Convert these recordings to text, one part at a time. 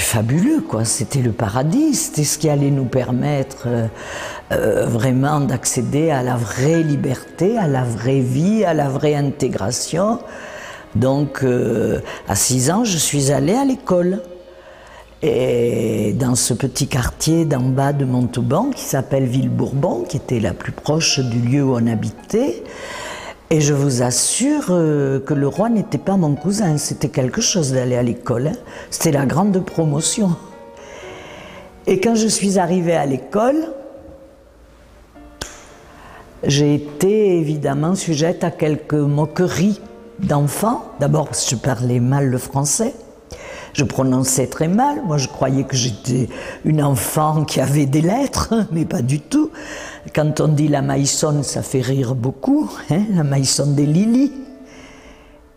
fabuleux, quoi. C'était le paradis, c'était ce qui allait nous permettre vraiment d'accéder à la vraie liberté, à la vraie vie, à la vraie intégration. Donc, à 6 ans, je suis allée à l'école. Et dans ce petit quartier d'en bas de Montauban, qui s'appelle Ville-Bourbon, qui était la plus proche du lieu où on habitait, et je vous assure que le roi n'était pas mon cousin, c'était quelque chose d'aller à l'école, hein. C'était la grande promotion. Et quand je suis arrivée à l'école, j'ai été évidemment sujette à quelques moqueries d'enfants. D'abord parce que je parlais mal le français, je prononçais très mal. Moi je croyais que j'étais une enfant qui avait des lettres, mais pas du tout. Quand on dit la maïsonne, ça fait rire beaucoup, hein, la maïsonne des Lili.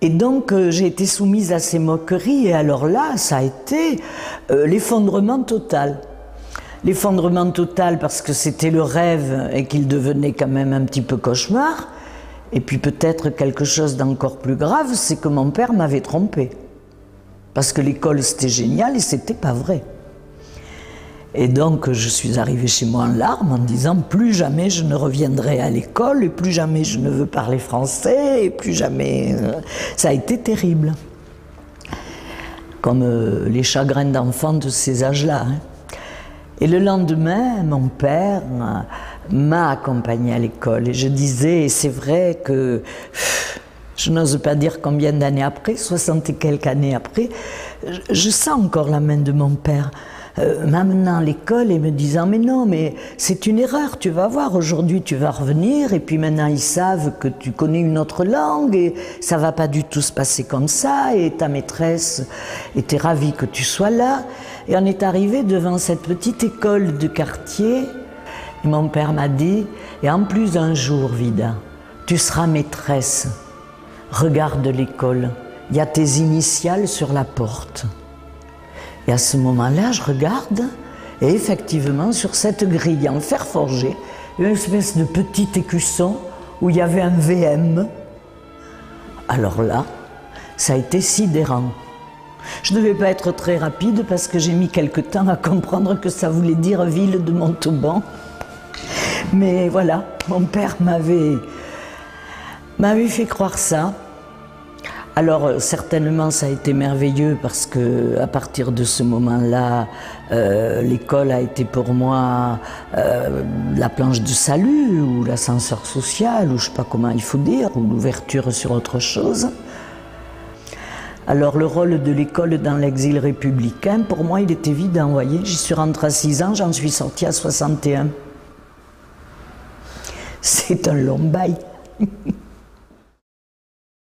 Et donc j'ai été soumise à ces moqueries, et alors là, ça a été l'effondrement total. L'effondrement total parce que c'était le rêve et qu'il devenait quand même un petit peu cauchemar. Et puis peut-être quelque chose d'encore plus grave, c'est que mon père m'avait trompée. Parce que l'école c'était génial et c'était pas vrai. Et donc je suis arrivée chez moi en larmes en disant plus jamais je ne reviendrai à l'école et plus jamais je ne veux parler français et plus jamais... Ça a été terrible. Comme les chagrins d'enfants de ces âges-là, hein. Et le lendemain, mon père m'a accompagnée à l'école et je disais, et c'est vrai que je n'ose pas dire combien d'années après, 60 et quelques années après, je sens encore la main de mon père m'amenant à l'école et me disant mais non, mais c'est une erreur, tu vas voir, aujourd'hui tu vas revenir et puis maintenant ils savent que tu connais une autre langue et ça va pas du tout se passer comme ça et ta maîtresse était ravie que tu sois là. Et on est arrivé devant cette petite école de quartier et mon père m'a dit et en plus un jour Vida, tu seras maîtresse, regarde l'école, il y a tes initiales sur la porte. Et à ce moment-là, je regarde, et effectivement, sur cette grille en fer forgé, il y a une espèce de petit écusson où il y avait un VM. Alors là, ça a été sidérant. Je ne devais pas être très rapide parce que j'ai mis quelque temps à comprendre que ça voulait dire ville de Montauban. Mais voilà, mon père m'avait fait croire ça. Alors certainement ça a été merveilleux parce que à partir de ce moment-là, l'école a été pour moi la planche de salut ou l'ascenseur social ou je ne sais pas comment il faut dire, ou l'ouverture sur autre chose. Alors le rôle de l'école dans l'exil républicain, pour moi il est évident, vous voyez, j'y suis rentrée à 6 ans, j'en suis sortie à 61. C'est un long bail.